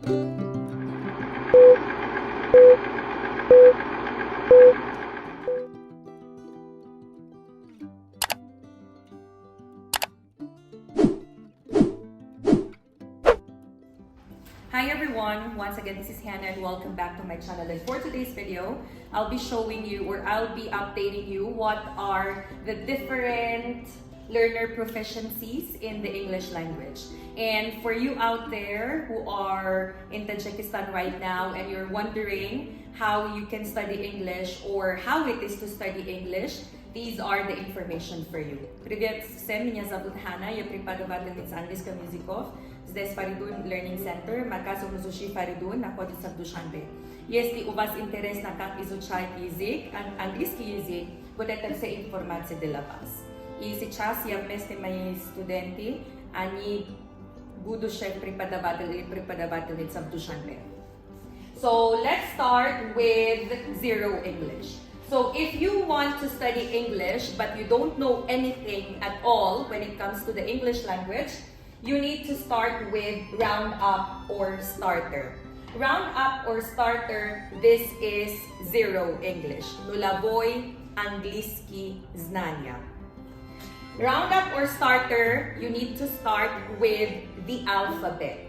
Hi everyone, once again this is Hannah and welcome back to my channel. And for today's video, I'll be showing you or I'll be updating you what are the different learner proficiencies in the English language. And for you out there who are in Tajikistan right now and you're wondering how you can study English or how it is to study English, these are the information for you. Привет всем, меня зовут Hannah, я преподавательница английского языков. Здесь Фаридун Learning Center, марказ Омӯзиши Фаридун находится в Душанбе. Если у вас интересно, как изучать язык, английский язык, вот это все информация для вас. И сейчас я вместе мои студенты, они будущие преподаватели или преподавательница в Душанбе. So let's start with zero English. So if you want to study English but you don't know anything at all when it comes to the English language, you need to start with round up or starter. Round up or starter, this is zero English. Нулевой английский знания. Round up or starter, you need to start with the alphabet.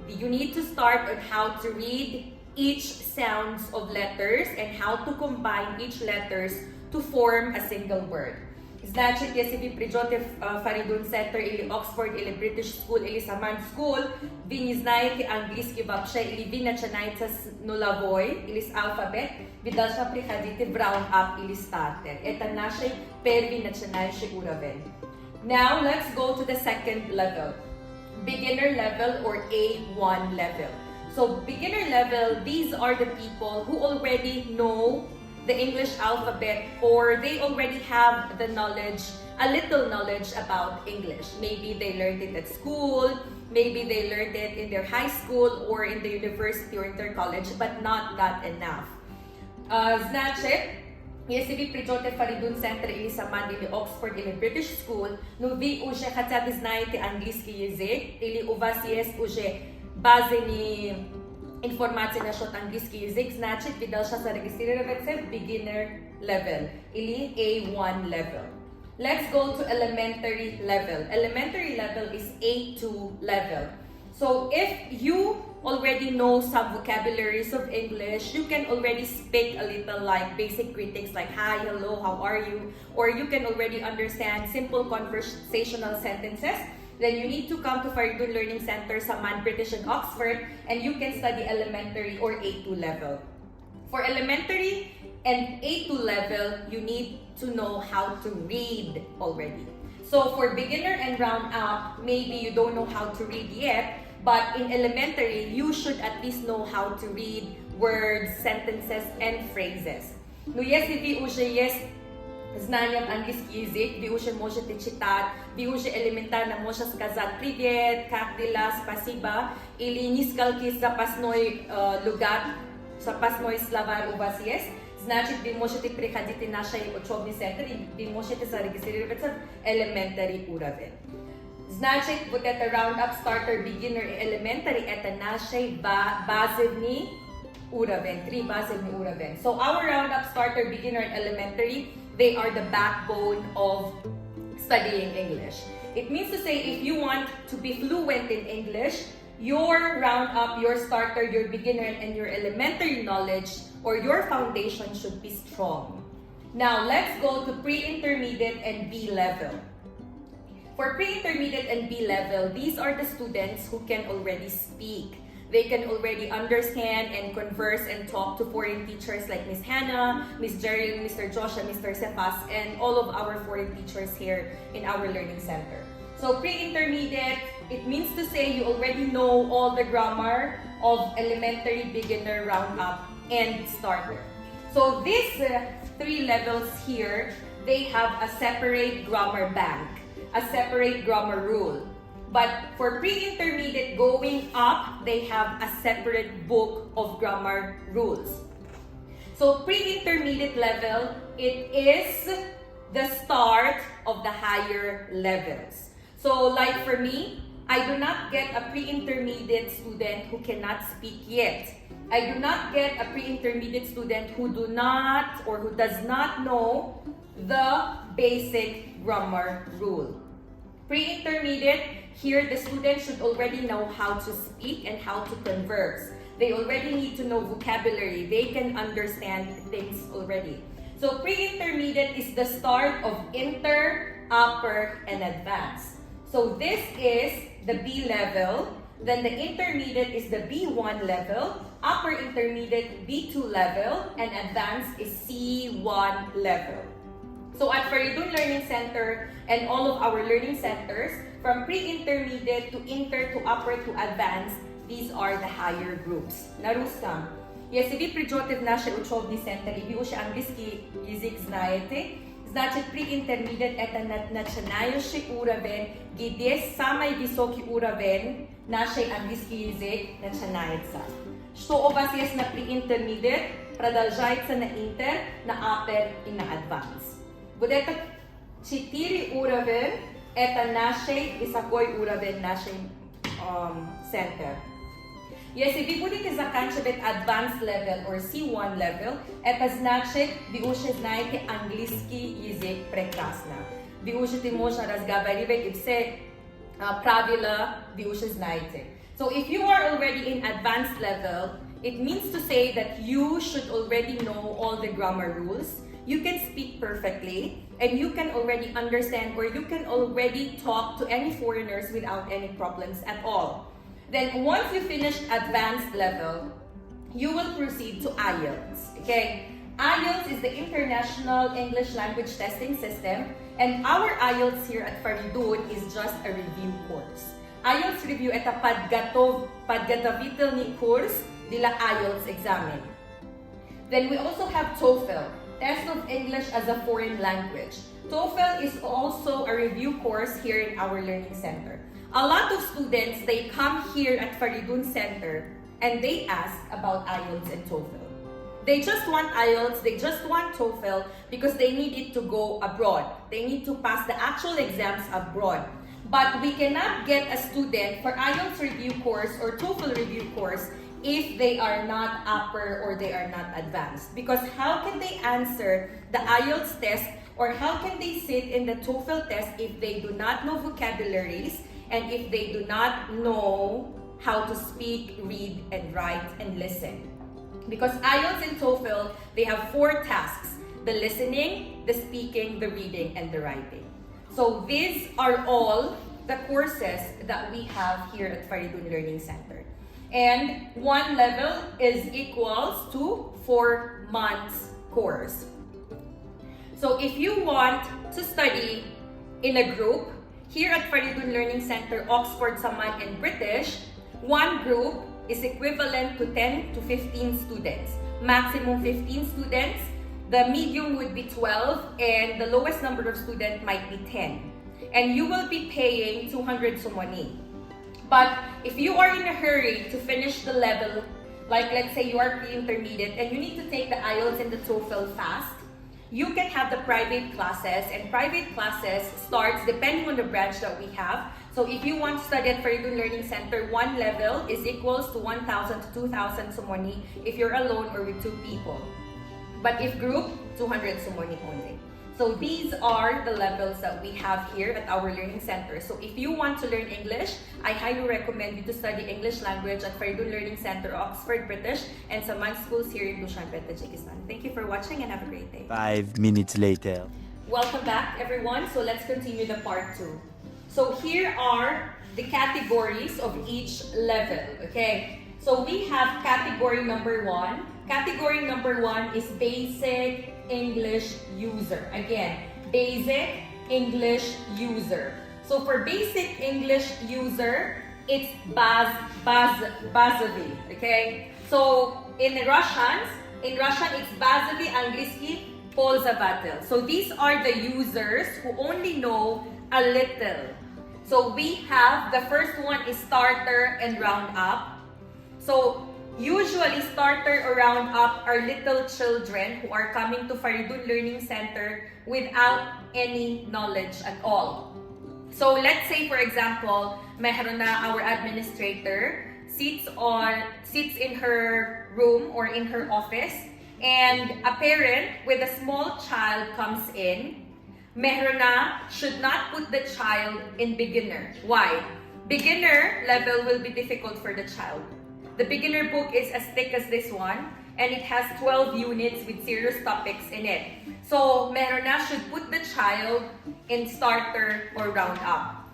You need to start on how to read each sounds of letters and how to combine each letters to form a single word. Значит, если вы придете в Фаридун Центр или Оксфорд или British School или Saman School, вы не знаете английский вообще или вы начинаете с нулевой или с алфабет, вы должны приходить в round up или starter. Это наш первый начинающий уровень. Now let's go to the second level, beginner level or A1 level. So beginner level, these are the people who already know the English alphabet or they already have the knowledge, a little knowledge about English. Maybe they learned it at school, maybe they learned it in their high school or in the university or in their college, but not that enough. Значит, если вы придете в Фаридун Центр или Саман или Оксфорд или British School, но вы уже хотя бы знаете английский язык или у вас есть уже базовые информация насчет английский язык, значит, вы должны зарегистрироваться в beginner level или A1 level. Let's go to elementary level. Elementary level is A2 level. So if you already know some vocabularies of English, you can already speak a little like basic greetings like hi, hello, how are you? Or you can already understand simple conversational sentences. Then you need to come to Faridun Learning Center, Saman, British and Oxford, and you can study elementary or A2 level. For elementary and A2 level, you need to know how to read already. So for beginner and round up, maybe you don't know how to read yet, but in elementary, you should at least know how to read words, sentences, and phrases. Но если вы уже есть знанием английский язык, вы уже можете читать, вы уже элементарно можете сказать «Привет», «Как дела», «Спасибо» или несколько запасной запасной словарь у вас есть, значит, вы можете приходить в наш учебный центр и вы можете зарегистрироваться в elementary уровень. Значит, вот это round-up, starter, beginner и elementary, это наши базовые уровень, три базовые уровень. So our round-up, starter, beginner and elementary, they are the backbone of studying English. It means to say if you want to be fluent in English, your round-up, your starter, your beginner, and your elementary knowledge or your foundation should be strong. Now, let's go to pre-intermediate and B level. For pre-intermediate and B level, these are the students who can already speak. They can already understand and converse and talk to foreign teachers like Miss Hannah, Miss Jerry, Mr. Josh, and Mr. Cephas, and all of our foreign teachers here in our learning center. So pre-intermediate, it means to say you already know all the grammar of elementary, beginner, round-up, and starter. So these three levels here, they have a separate grammar bank, a separate grammar rule. But for pre-intermediate going up, they have a separate book of grammar rules. So pre-intermediate level, it is the start of the higher levels. So like for me, I do not get a pre-intermediate student who cannot speak yet. I do not get a pre-intermediate student who does not know the basic grammar rule. Pre-intermediate, here the student should already know how to speak and how to converse. They already need to know vocabulary. They can understand things already. So pre-intermediate is the start of inter, upper, and advanced. So this is the B level. Then the intermediate is the B1 level. Upper intermediate, B2 level. And advanced is C1 level. So at Faridun Learning Center and all of our learning centers, from pre-intermediate to inter to upper to advanced, these are the higher groups. Нарусском. Если вы придете в наш учебный центр и вы уже английский язык знаете, значит pre-intermediate это начинающий уровень, где самый высокий уровень нашей английский язык начинается. Что у вас есть на pre-intermediate, продолжается на inter, на upper и на advanced. Вот это 4 уровня, это наш высокий уровень нашей центр. Если вы будете заканчивать advanced level or C1 level, это значит, вы уже знаете английский язык прекрасно. Вы уже можете разговаривать и все правила вы уже знаете. So if you are already in advanced level, it means to say that you should already know all the grammar rules. You can speak perfectly, and you can already understand or you can already talk to any foreigners without any problems at all. Then once you finish advanced level, you will proceed to Ielts. Okay? Ielts is the International English Language Testing System, and our Ielts here at Faridun is just a review course. Ielts review это подготовительный курс для Ielts examen. Then we also have TOEFL, Test of English as a Foreign Language. TOEFL is also a review course here in our learning center. A lot of students, they come here at Faridun Center and they ask about Ielts and TOEFL. They just want Ielts, they just want TOEFL because they need it to go abroad. They need to pass the actual exams abroad. But we cannot get a student for Ielts review course or TOEFL review course if they are not upper or they are not advanced. Because how can they answer the Ielts test or how can they sit in the TOEFL test if they do not know vocabularies and if they do not know how to speak, read, and write and listen? Because Ielts and TOEFL, they have 4 tasks: the listening, the speaking, the reading, and the writing. So these are all the courses that we have here at Faridun Learning Center. And one level is equals to 4 months course. So if you want to study in a group, here at Faridun Learning Center, Oxford, Saman, and British, one group is equivalent to 10 to 15 students. Maximum 15 students. The medium would be 12 and the lowest number of students might be 10. And you will be paying 200 sumoni. But if you are in a hurry to finish the level, like let's say you are pre-intermediate and you need to take the Ielts and the TOEFL fast, you can have the private classes, and private classes starts depending on the branch that we have. So if you want to study at Faridun Learning Center, one level is equals to 1,000 to 2,000 sumoni if you're alone or with 2 people. But if group, 200 sumoni only. So these are the levels that we have here at our learning center. So if you want to learn English, I highly recommend you to study English language at Faridun Learning Center, Oxford, British, and Saman schools here in Dushanbe, Tajikistan. Thank you for watching and have a great day. 5 minutes later. Welcome back, everyone. So let's continue the part 2. So here are the categories of each level, okay? So we have category number 1. Category number 1 is basic English user. Again, basic English user. So for basic English user, it's bазовый, okay? So in Russian it's bазовый английский пользователь. So these are the users who only know a little. So we have the first one is starter and round up. So usually starter or round up are little children who are coming to Faridun Learning Center without any knowledge at all. So let's say, for example, meron na our administrator sits in her room or in her office, and a parent with a small child comes in. Meron na should not put the child in beginner. Why? Beginner level will be difficult for the child. The beginner book is as thick as this one, and it has 12 units with serious topics in it. So, meron na should put the child in starter or round up.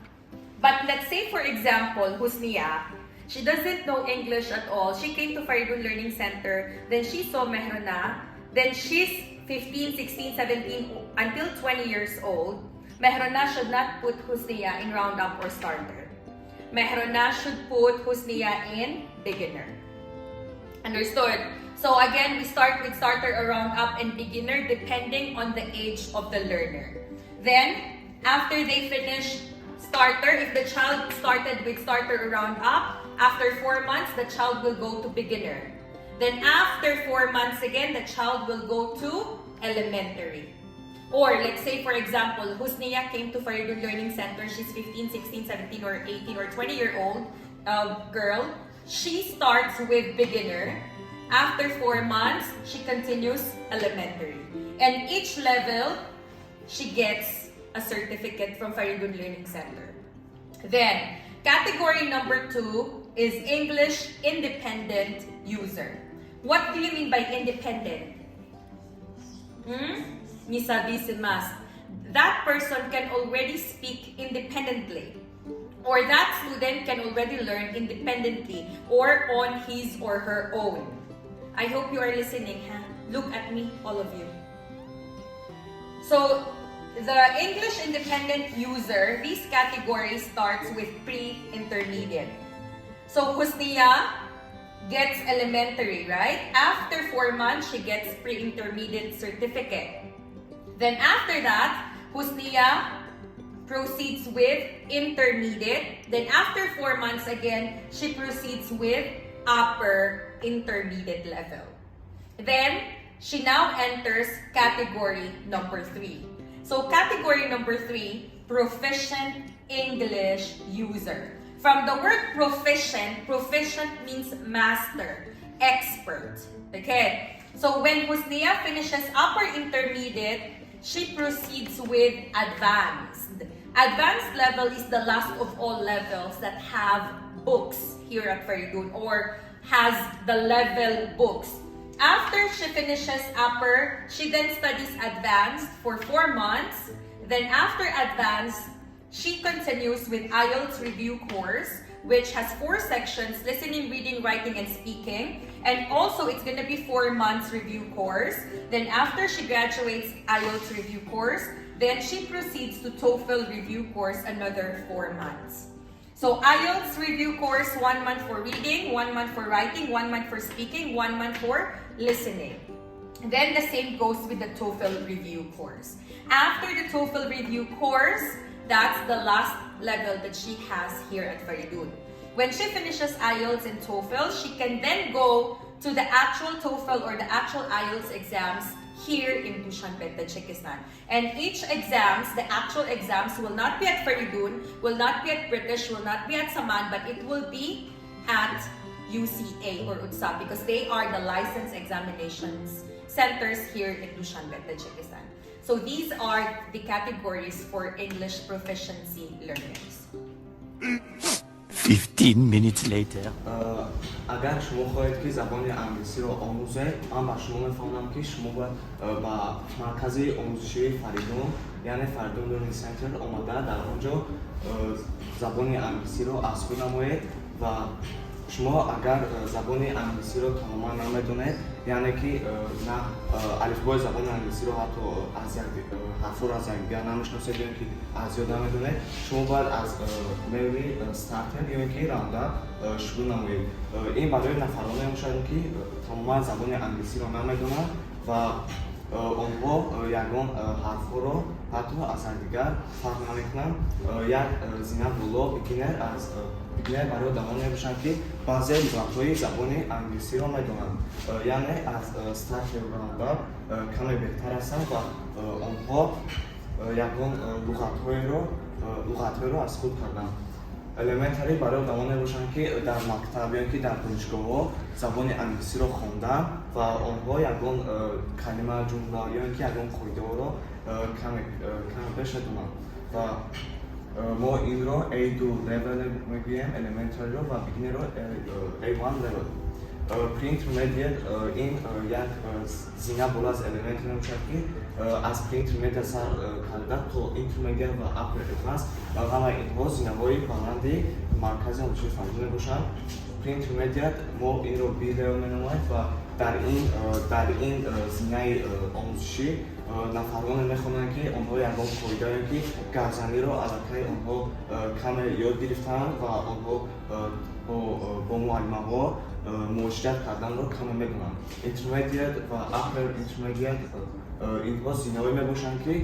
But let's say, for example, Husnia, she doesn't know English at all. She came to Faridun Learning Center, then she saw meron na, then she's 15, 16, 17, until 20 years old. Meron na should not put Husnia in round up or starter. Meron na should put Husnia in beginner. Understood? So again, we start with starter or round up and beginner depending on the age of the learner. Then, after they finish starter, if the child started with starter or round up, after 4 months, the child will go to beginner. Then after 4 months again, the child will go to elementary. Or let's say, for example, Husnia came to Faridun Learning Center. She's 15, 16, 17, or 18, or 20-year-old girl. She starts with beginner. After 4 months, she continues elementary. And each level, she gets a certificate from Faridun Learning Center. Then, category number 2 is English independent user. What do you mean by independent? That person can already speak independently, or that student can already learn independently or on his or her own. I hope you are listening, huh? Look at me, all of you. So, the English independent user, these categories starts with pre-intermediate. So, Husnia gets elementary, right? After 4 months, she gets pre-intermediate certificate. Then after that, Husnia proceeds with intermediate. Then after 4 months again, she proceeds with upper intermediate level. Then, she now enters category number 3. So category number 3, proficient English user. From the word proficient, proficient means master, expert. Okay? So when Husnia finishes upper intermediate, she proceeds with advanced. Advanced level is the last of all levels that have books here at Faridun, or has the level books. After she finishes upper, she then studies advanced for 4 months. Then after advanced, she continues with Ielts review course, which has 4 sections: listening, reading, writing, and speaking. And also, it's going to be 4 months review course. Then after she graduates Ielts review course, then she proceeds to TOEFL review course, another 4 months. So Ielts review course, 1 month for reading, 1 month for writing, 1 month for speaking, 1 month for listening. Then the same goes with the TOEFL review course. After the TOEFL review course, that's the last level that she has here at Faridun. When she finishes Ielts and TOEFL, she can then go to the actual TOEFL or the actual Ielts exams here in Dushanbe, Tajikistan. And each exams, the actual exams, will not be at Faridun, will not be at British, will not be at Saman, but it will be at UCA or UTSA, because they are the licensed examinations centers here in Dushanbe, Tajikistan. So these are the categories for English proficiency learners. 15 minutes later. اگر شما خواهید که زبان انگلیسی رو آموزه، من با شما میفهمم که شما باید با مرکز آموزشی فریدون، یعنی فریدون لرنینگ سنتر آمده در آنجا زبان انگلیسی رو آسکو نمایید. و شما اگر زبان انگلیسی رو تماما نمیدونید، یعنی که نه الفبای زبان انگلیسی رو حتی از یک حرف رو از یک دیگر نمیشناسید، یعنی که از یاد نمیدونید، شما باید از میلی استارتر یا اینکه راندا شروع نمایید. این برای نفرانی میشه که تماما زبان انگلیسی رو نمیدونن و آنها یگان حرف رو حتی از دیگر فرق نمیکنن. یک زینه بولا بیگینر از بیگینر برای دمانی میشن که بعضی لغت‌های زبان انگلیسی رو میدونن، یعنی از استارت راندا کمی بهتر هستن و آنها یگان لغت‌های رو луғатҳоеро аз худ кардам. Элементари барои одамон мебошанд, ки дар мактаб ё ки дар донишгоҳҳо забони англисиро хонданд ва онҳо ягон калима, ҷумла ё ки ягон қоидаҳоро каме пешадонанд. Ва мо инро A2 level мегӯем, элементариро, ва beginnerро A1 level. Pre-intermediate ин як зина бола аз элементари мебошад, ки аз pre-intermediate сар карда то intermediate ва upper advanced ҳамаи инҳо зинаҳои баланди маркази омӯзиши фардӣ мебошанд. Pre-intermediate мо инро B level меномоем ва дар ин зинаи омӯзишӣ нафароне мехонанд, ки онҳо ягон қоида ё ки гавзаниро аллакай онҳо каме ёд гирифтаанд ва онҳо бо муаллимаҳо муошират карданро каме медонанд. Intermediate ва upper intermediate инҳо зинаҳое мебошанд, ки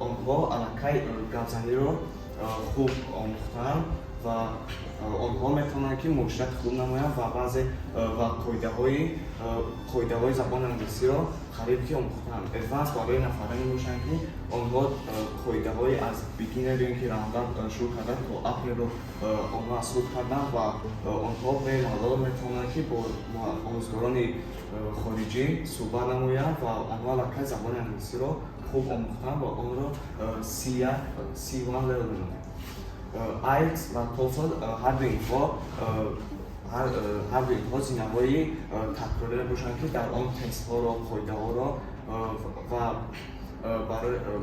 онҳо аллакай гавзаниро хуб омӯхтаанд ва онҳо метавонанд, ки муошират хуб намоянд ва баъзе ва қоидаҳои забони англисиро қариб ки омӯхтаанд. Advanced барои нафароне мебошанд, ки онҳо қоидаҳои аз beginner ё ки раундан шурӯъ кардан то upperро онҳо аз худ карданд ва онҳо бемалол метавонанд, ки бо омӯзгорони хориҷӣ суҳбат намоянд ва онҳо аллакай забони англисиро хуб омӯхтаанд ва онро C1 level меноманд. Ielts ва TOEFL ҳарду инҳо зинаҳои такрорӣ мебошанд, ки дар он тестҳоро, қоидаҳоро ва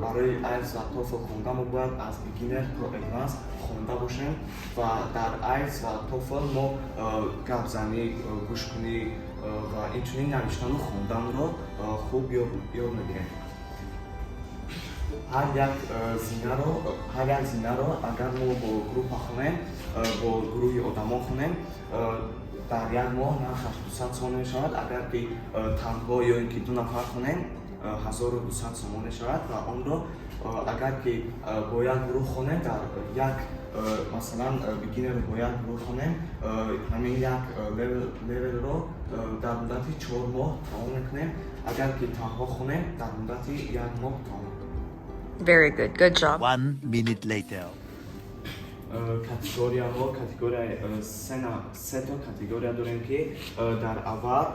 барои Ielts ва TOEFL хонда мо бояд аз beginner то advanced хонда бошем ва дар Ielts ва TOEFL мо гапзанӣ, гӯшкунӣ ва инчунин навиштану хонданро хуб ёд мегирем. ҳар як зинаро агар мо бо группа хонем, бо гурӯҳи одамон хонем, дар як моҳ нархаш 200 сомон мешавад. Агар ки танҳо ё ин ки ду нафар хонем, 1200 сомон мешавад ва онро агар ки бо як гурӯҳ хонем, дар як масалан beginner бо як гурӯҳ хонем, ҳамин як левелро дар муддати 4 моҳ тамом мекунем. Агар ки танҳо хонем, дар муддати 1 моҳ тамом. Very good job. 1 minute later. Категорияҳо, се то категория дорем, ки дар аввал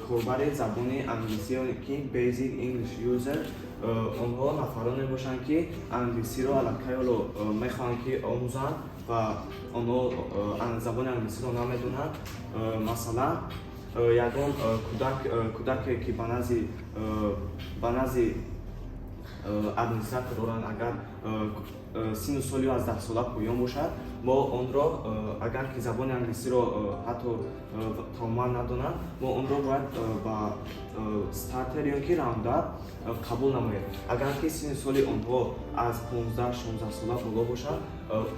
корбари забони англисӣ, ки basic English user, онҳо нафароне мебошанд, ки англисиро аллакай мехоҳанд, ки омӯзанд ва онҳо забони англисиро намедонанд. Масалан, ягон кӯдаке, ки ба назди администратор доранд, агар сину соли аз 10 сола поён бошад, мо онро агар ки забони англисиро ҳатто тамоман надонад, мо онро бояд ба стартер ё ки раунда қабул намоем. Агар ки сини соли онҳо аз 15-16 сола боло бошад,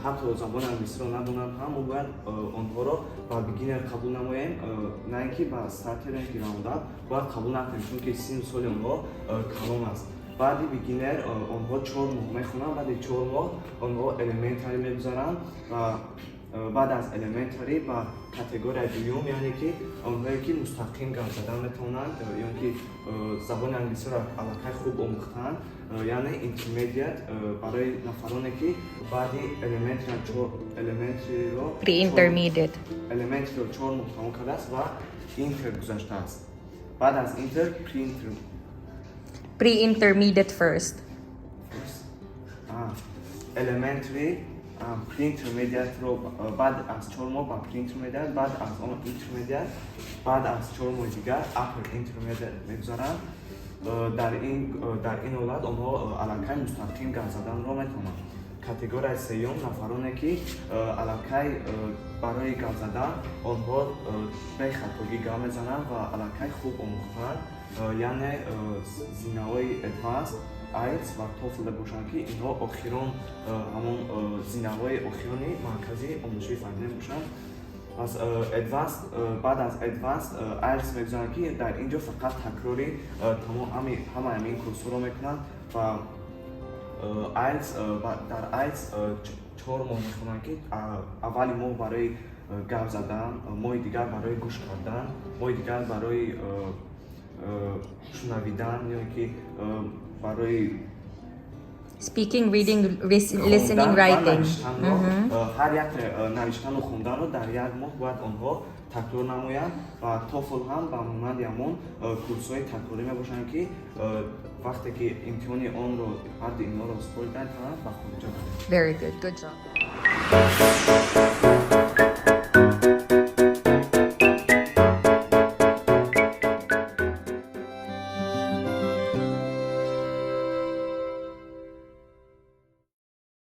ҳатто забони англисиро надонанд ҳам, мо бояд онҳоро ба beginner қабул намоем, на ин ки ба стартер ё ки раунда бояд қабул накунем, чунки сини соли онҳо калон аст. Баъди beginner онҳо 4 моҳ мехонанд, баъди 4 моҳ онҳо элементари мегузаранд ва баъд аз элементари ба категорияи дуюм, яъне ки онҳое ки мустақим гап задан метавонанд ё ки забони англисиро аллакай хуб омӯхтаанд, яъне intermediate барои нафароне ки баъди элементариро Pre-intermediate. элементариро 4 моҳ тамом кардааст ва интер гузаштааст. Баъд аз интер Pre-intermediate first. Elementary, pre-intermediate-ро баъд аз 4 моҳ ба pre-intermediate, баъд аз он intermediate, баъд аз 4 моҳи дигар upper intermediate мегузаранд. Дар ин ҳолат онҳо аллакай мустақим гап заданро метавонанд. Категорияи сеюм нафароне, ки аллакай барои гап задан онҳо бехатогӣ гап мезананд ва аллакай хуб омӯхтаанд, яъне зинаҳои advanced, Ielts ва TOEFL бошанд, ки инҳо охирон ҳамон зинаҳои охирони маркази омӯзиши фардӣ мебошанд. Баъд аз advanced Ielts мегузаранд, ки дар инҷо фақат такрори ҳамаи ҳамин курсҳоро мекунанд ва дар Ielts 4 моҳ мехонанд, ки аввали моҳ барои гап задан, моҳи дигар барои гӯш кардан, моҳи дигар барои шунавидан ё ки барои Speaking, reading, listening, writing. ҳар як навиштану хунданро дар як моҳ бояд онҳо такрор намоянд ва TOEFL ҳам ба монанди ҳамон курсҳои такрорӣ мебошанд ки вақте ки имтиҳони онро ҳарди инҳоро супорт кард ба хуруҷа баред. Very good. Good job.